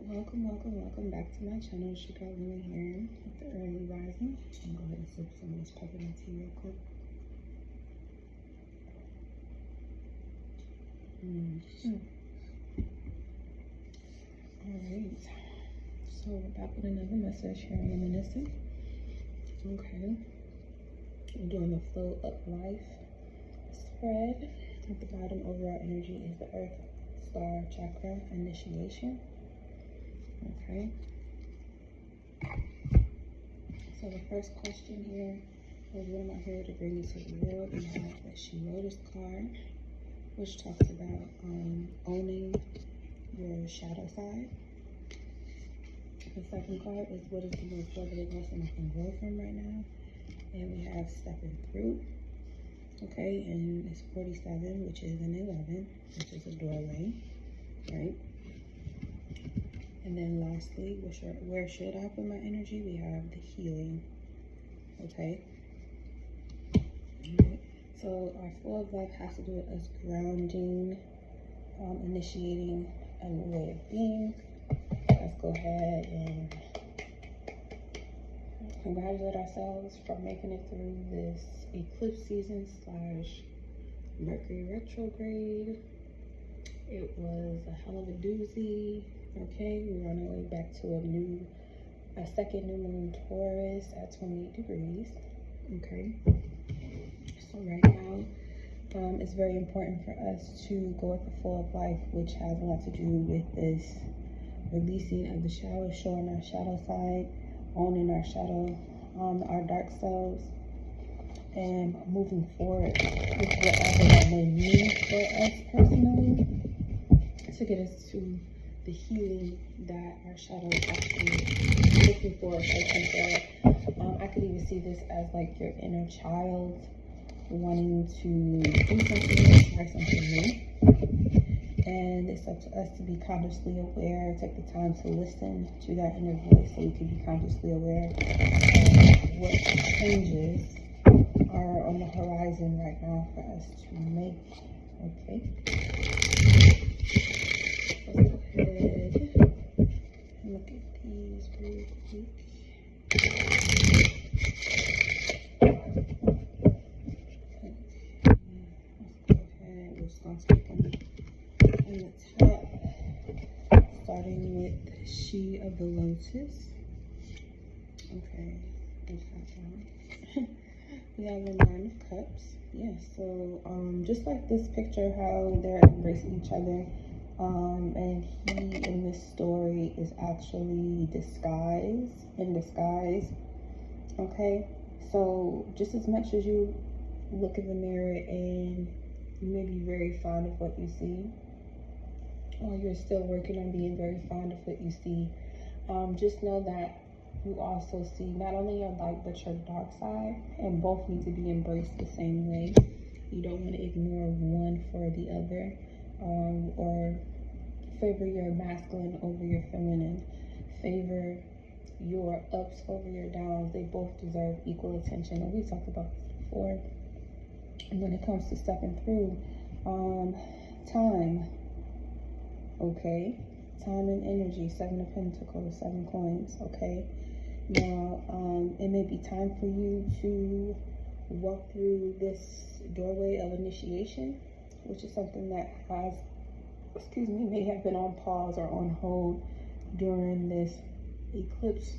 Welcome back to my channel. It's your girl Lena here with the early rising. I'm gonna go ahead and sip some of this peppermint tea real quick. Alright, so we're back with another message here in reminiscing. Okay, we're doing the flow up life spread. At the bottom, overall energy is the earth star chakra initiation. Okay, so the first question here is, what am I here to bring you to the world? We have the She Lotus card, which talks about owning your shadow side. The second card is, what is the most forbidden lesson I can grow from right now? And we have stepping through. Okay, and it's 47, which is an 11, which is a doorway, right? And then lastly, where should I put my energy? We have the healing. Okay. Alright. So our flow of life has to do with us grounding, initiating a new way of being. Let's go ahead and congratulate ourselves for making it through this eclipse season / Mercury retrograde. It was a hell of a doozy. Okay, we're on our way back to a second new moon Taurus at 28 degrees. Okay, so right now it's very important for us to go with the flow of life, which has a lot to do with this releasing of the shadow, showing our shadow side, owning our shadow, our dark selves, and moving forward with whatever that may mean for us personally to get us to the healing that our shadow is actually looking for, searching for. I could even see this as like your inner child wanting to do something new, try something new. And it's up to us to be consciously aware, take the time to listen to that inner voice so we can be consciously aware of what changes are on the horizon right now for us to make. Okay. Let's go ahead and look at these real quick. Let's go ahead. We're just going to speak on the top, starting with She of the Lotus. Okay, we have the Nine of Cups. Yeah, so just like this picture, how they're embracing each other. And he in this story is actually in disguise. Okay, so just as much as you look in the mirror and you may be very fond of what you see, or you're still working on being very fond of what you see, just know that you also see not only your light but your dark side, and both need to be embraced the same way. You don't want to ignore one for the other, or favor your masculine over your feminine, favor your ups over your downs. They both deserve equal attention, and we've talked about this before. And when it comes to stepping through, time, okay, time and energy, 7 of Pentacles, 7 coins, okay. Now, it may be time for you to walk through this doorway of initiation, which is something that may have been on pause or on hold during this eclipse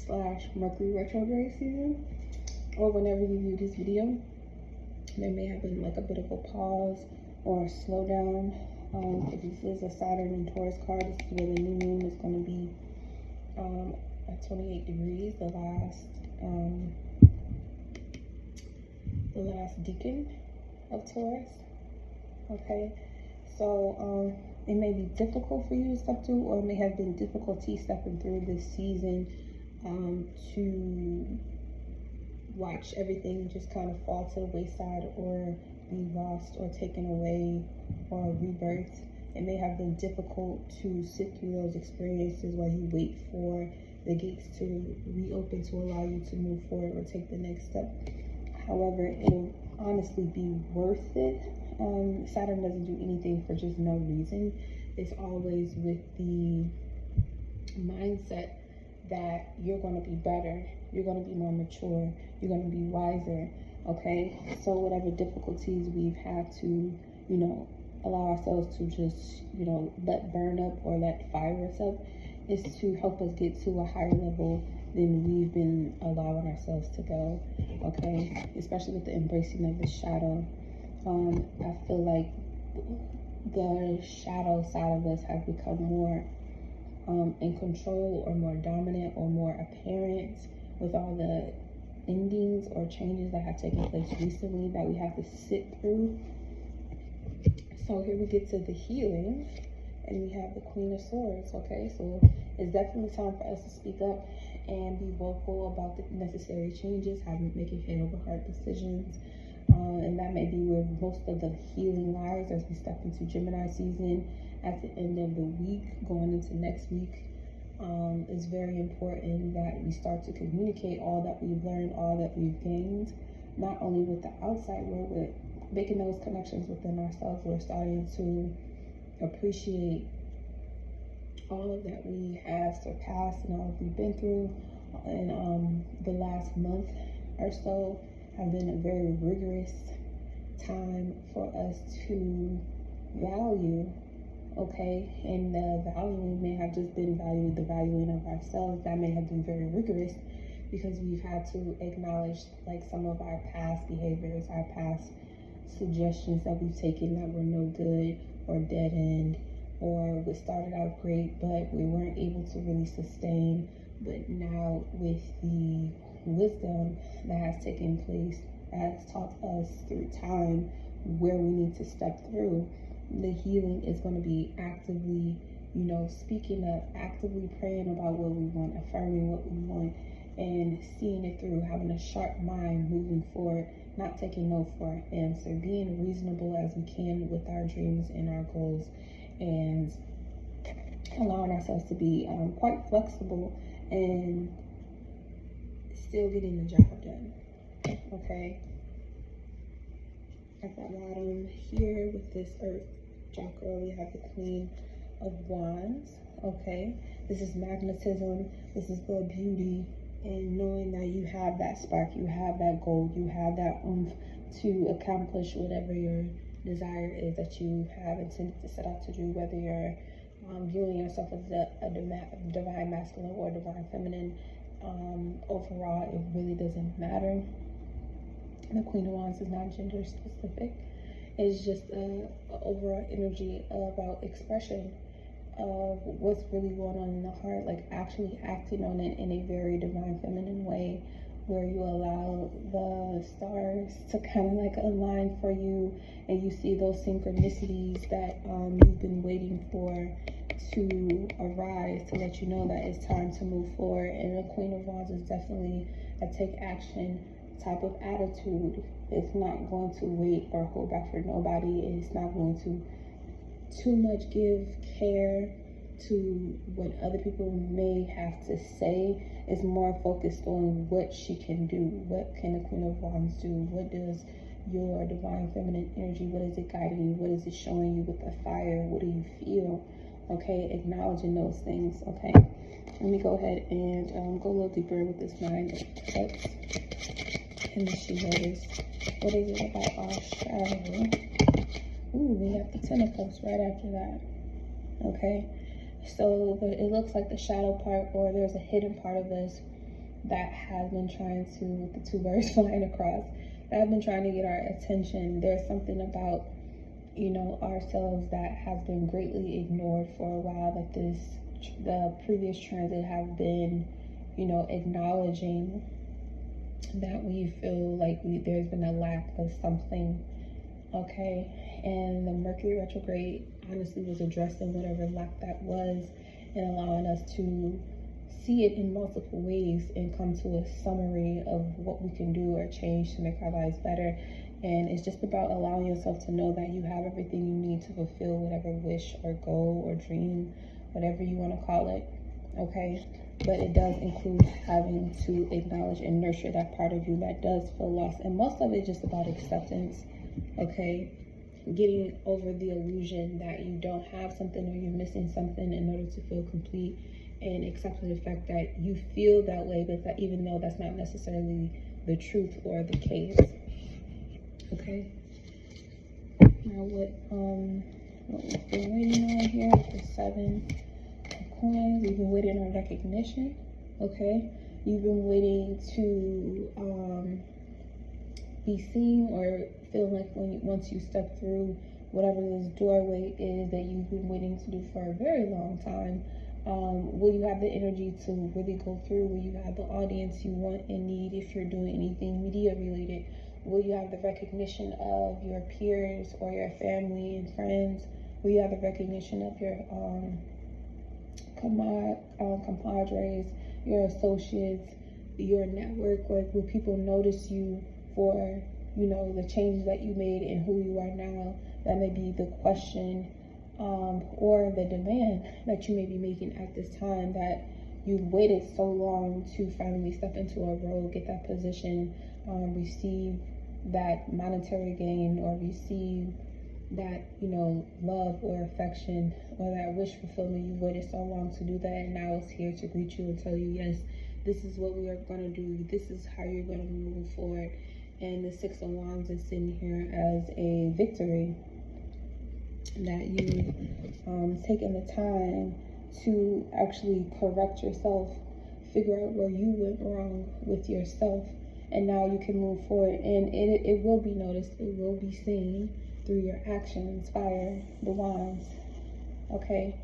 / Mercury retrograde season, or whenever you view this video. There may have been like a bit of a pause or a slowdown. This is a Saturn and Taurus card. This is where the new moon is going to be at 28 degrees, the last decan of Taurus. Okay, so it may be difficult for you to step through, or it may have been difficulty stepping through this season to watch everything just kind of fall to the wayside, or be lost, or taken away, or rebirth. It may have been difficult to sit through those experiences while you wait for the gates to reopen to allow you to move forward or take the next step. However, it'll honestly be worth it. Saturn doesn't do anything for just no reason. It's always with the mindset that you're going to be better, you're going to be more mature, you're going to be wiser, okay? So whatever difficulties we've had to, you know, allow ourselves to just, you know, let burn up or let fire us up, is to help us get to a higher level than we've been allowing ourselves to go, okay? Especially with the embracing of the shadow. I feel like the shadow side of us has become more in control, or more dominant, or more apparent with all the endings or changes that have taken place recently that we have to sit through. So here we get to the healing, and we have the Queen of Swords, okay? So it's definitely time for us to speak up and be vocal about the necessary changes, making head over heart decisions. And that may be where most of the healing lies as we step into Gemini season at the end of the week, going into next week. It's very important that we start to communicate all that we've learned, all that we've gained, not only with the outside world, but making those connections within ourselves. We're starting to appreciate all of that we have surpassed and all that we've been through. And the last month or so have been a very rigorous time for us to value, okay? And the valuing may have just been the valuing of ourselves. That may have been very rigorous because we've had to acknowledge like some of our past behaviors, our past suggestions that we've taken that were no good or dead end, or we started out great but we weren't able to really sustain. But now with the wisdom that has taken place, that has taught us through time where we need to step through, the healing is going to be actively, you know, speaking up, actively praying about what we want, affirming what we want, and seeing it through, having a sharp mind, moving forward, not taking no for an answer, being reasonable as we can with our dreams and our goals, and allowing ourselves to be quite flexible and still getting the job done, okay? At the bottom here with this Earth chakra, we have the Queen of Wands, okay? This is magnetism, this is the beauty, and knowing that you have that spark, you have that goal, you have that oomph to accomplish whatever your desire is that you have intended to set out to do, whether you're viewing yourself as a divine masculine or divine feminine. Overall, it really doesn't matter. The Queen of Wands is not gender specific. It's just an overall energy about expression of what's really going on in the heart, like actually acting on it in a very divine feminine way, where you allow the stars to kind of like align for you, and you see those synchronicities that you've been waiting for to arise to let you know that it's time to move forward. And the Queen of Wands is definitely a take action type of attitude. It's not going to wait or hold back for nobody. It's not going to too much give care to what other people may have to say. It's more focused on what she can do. What can the Queen of Wands do? What does your divine feminine energy, what is it guiding you? What is it showing you with the fire? What do you feel? Okay, acknowledging those things. Okay, let me go ahead and go a little deeper with this Nine of Cups and the She-Holders. What is it about our shadow? Ooh, we got the Ten of Cups right after that. Okay, so it looks like the shadow part, or there's a hidden part of us that has been trying to, with the two birds flying across, that have been trying to get our attention. There's something about, you know, ourselves that has been greatly ignored for a while, that the previous transit have been, you know, acknowledging that we feel like there's been a lack of something, okay? And the Mercury retrograde honestly was addressing whatever lack that was and allowing us to see it in multiple ways and come to a summary of what we can do or change to make our lives better. And it's just about allowing yourself to know that you have everything you need to fulfill whatever wish or goal or dream, whatever you want to call it, okay? But it does include having to acknowledge and nurture that part of you that does feel lost. And most of it is just about acceptance, okay? Getting over the illusion that you don't have something or you're missing something in order to feel complete, and accepting the fact that you feel that way, but that even though that's not necessarily the truth or the case. Okay. Now what we've been waiting on here with the 7 of coins, we've been waiting on recognition. Okay. You've been waiting to be seen, or feel like once you step through whatever this doorway is that you've been waiting to do for a very long time. Will you have the energy to really go through? Will you have the audience you want and need if you're doing anything media related? Will you have the recognition of your peers or your family and friends? Will you have the recognition of your compadres, your associates, your network? Like, will people notice you for, you know, the changes that you made and who you are now? That may be the question, or the demand that you may be making at this time, that you've waited so long to finally step into a role, get that position, receive that monetary gain, or receive that, you know, love or affection or that wish fulfillment. You waited so long to do that, and now it's here to greet you and tell you, yes, this is what we are going to do. This is how you're going to move forward. And the 6 of Wands is sitting here as a victory, that you've taken the time to actually correct yourself, figure out where you went wrong with yourself, and now you can move forward. And it will be noticed, it will be seen through your actions. Fire, the Wands. Okay,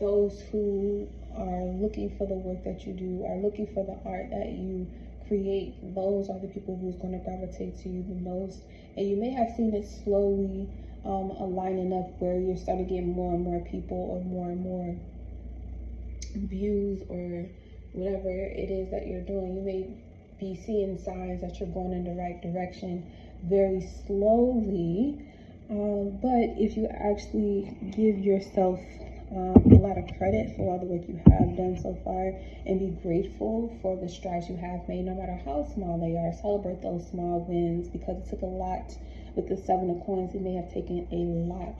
those who are looking for the work that you do, are looking for the art that you create, those are the people who's going to gravitate to you the most. And you may have seen it slowly aligning up, where you're starting to get more and more people, or more and more views, or whatever it is that you're doing. You may be seeing signs that you're going in the right direction very slowly, but if you actually give yourself a lot of credit for all the work you have done so far, and be grateful for the strides you have made, no matter how small they are. Celebrate those small wins, because it took a lot. With the 7 of coins, it may have taken a lot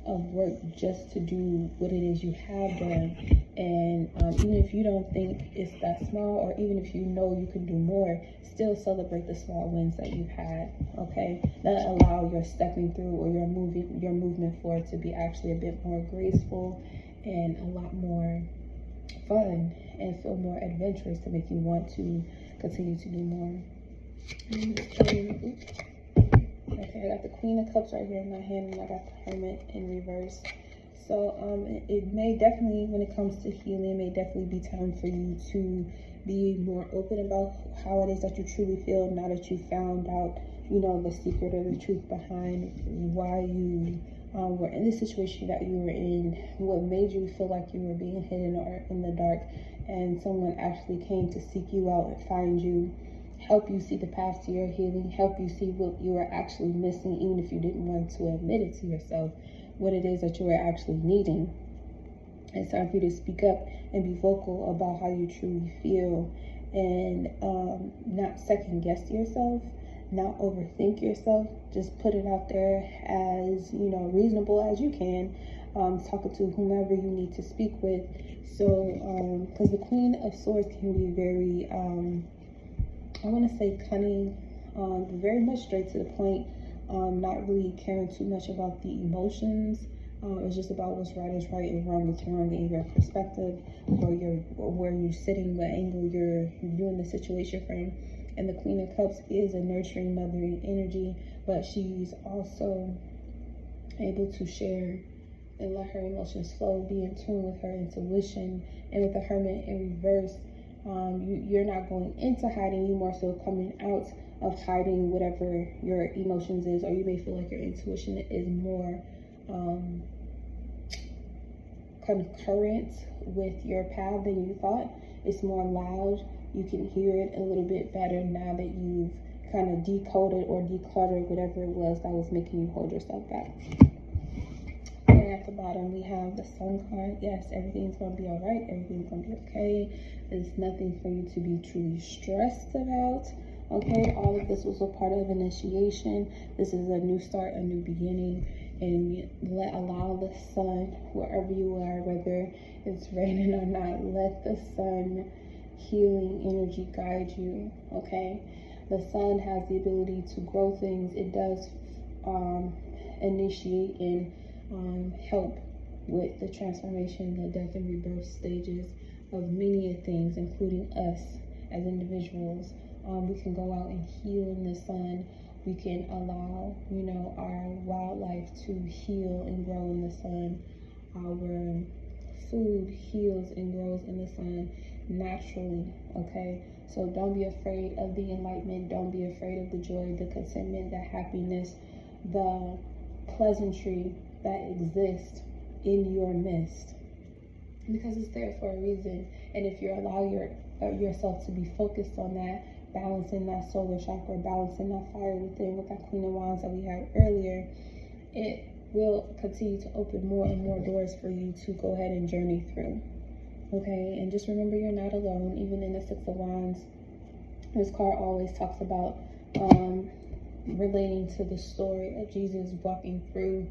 of work just to do what it is you have done. And even if you don't think it's that small, or even if you know you can do more, still celebrate the small wins that you've had. Okay, that allow your stepping through, or your movement forward, to be actually a bit more graceful and a lot more fun, and feel more adventurous, to make you want to continue to do more. Okay, I got the Queen of Cups right here in my hand, and I got the Hermit in reverse. So it may definitely, when it comes to healing, it may definitely be time for you to be more open about how it is that you truly feel, now that you found out, you know, the secret or the truth behind why you were in the situation that you were in, what made you feel like you were being hidden or in the dark, and someone actually came to seek you out and find you, help you see the path to your healing, help you see what you are actually missing, even if you didn't want to admit it to yourself, what it is that you are actually needing. It's time for you to speak up and be vocal about how you truly feel, and not second guess yourself, not overthink yourself. Just put it out there as, you know, reasonable as you can, talking to whomever you need to speak with. So because the Queen of Swords can be very I want to say cunning, very much straight to the point, not really caring too much about the emotions. It's just about what's right is right and wrong is wrong, in your perspective, or where you're sitting, what angle you're viewing the situation from. And the Queen of Cups is a nurturing, mothering energy, but she's also able to share and let her emotions flow, be in tune with her intuition. And with the Hermit in reverse, you're not going into hiding, you more so coming out of hiding whatever your emotions is, or you may feel like your intuition is more concurrent with your path than you thought. It's more loud. You can hear it a little bit better now that you've kind of decoded or decluttered whatever it was that was making you hold yourself back. And at the bottom we have the Sun card. Yes, everything's going to be all right. Everything's going to be okay. There's nothing for you to be truly stressed about. Okay, all of this was a part of initiation. This is a new start, a new beginning. and allow the sun, wherever you are, whether it's raining or not, let the sun healing energy guide you, okay? The sun has the ability to grow things. It does initiate and help with the transformation, the death and rebirth stages of many things, including us as individuals. We can go out and heal in the sun. We can allow, our wildlife to heal and grow in the sun. Our food heals and grows in the sun naturally, okay? So don't be afraid of the enlightenment. Don't be afraid of the joy, the contentment, the happiness, the pleasantry that exists in your midst, because it's there for a reason. And if you allow yourself to be focused on that, balancing that solar chakra, balancing that fire within with that Queen of Wands that we had earlier, it will continue to open more and more doors for you to go ahead and journey through. Okay, and just remember, you're not alone. Even in the Six of Wands, this card always talks about relating to the story of Jesus walking through,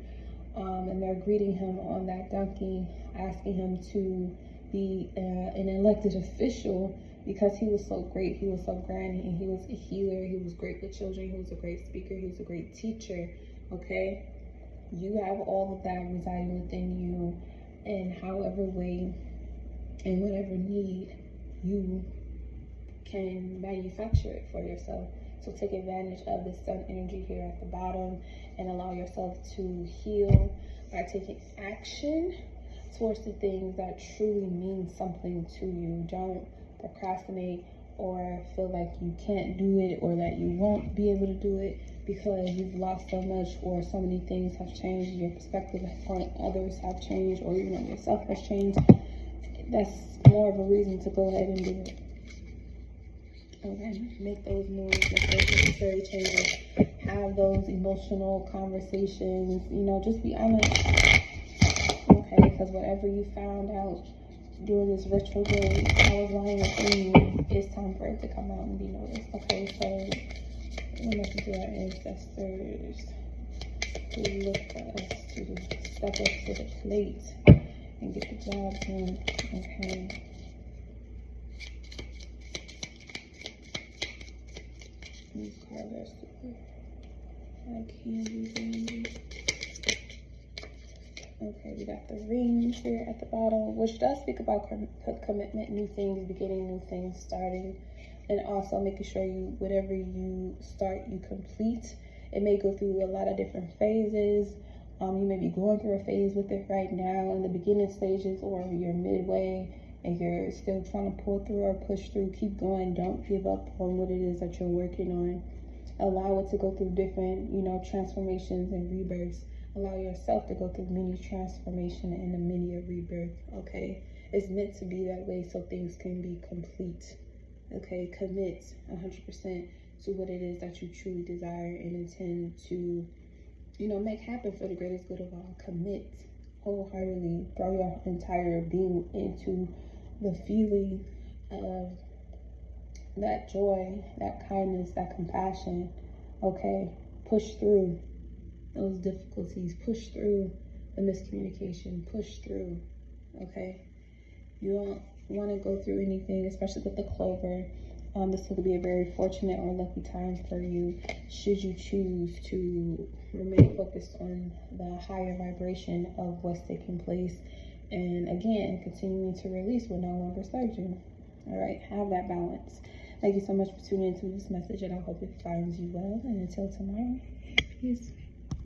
and they're greeting him on that donkey, asking him to be an elected official, because he was so great, he was so grand, and he was a healer, he was great with children, he was a great speaker, he was a great teacher, okay? You have all of that residing within you, in however way and whatever need you can manufacture it for yourself. So take advantage of the sun energy here at the bottom and allow yourself to heal by taking action towards the things that truly mean something to you. Don't procrastinate or feel like you can't do it or that you won't be able to do it because you've lost so much or so many things have changed, your perspective on others have changed, or even on yourself has changed. That's more of a reason to go ahead and do it. Okay, make those moves, make those necessary changes, have those emotional conversations, just be honest. Okay, because whatever you found out during this retrograde, I was lying within you, it's time for it to come out and be noticed. Okay, so we must do our ancestors to look for us to step up to the plate and get the job done. Okay. These cards are super candy. Okay, we got the rings here at the bottom, which does speak about commitment, new things, beginning new things, starting, and also making sure whatever you start, you complete. It may go through a lot of different phases. You may be going through a phase with it right now in the beginning stages, or you're midway and you're still trying to pull through or push through. Keep going. Don't give up on what it is that you're working on. Allow it to go through different, transformations and rebirths. Allow yourself to go through many transformation and a many rebirth, okay? It's meant to be that way so things can be complete, okay? Commit 100% to what it is that you truly desire and intend to, make happen for the greatest good of all. Commit wholeheartedly, throw your entire being into the feeling of that joy, that kindness, that compassion, okay? Push through those difficulties, push through the miscommunication, push through, okay? You don't want to go through anything, especially with the clover. This could be a very fortunate or lucky time for you, should you choose to remain focused on the higher vibration of what's taking place, and again, continuing to release what no longer serves you. All right, have that balance. Thank you so much for tuning into this message, and I hope it finds you well. And until tomorrow, peace.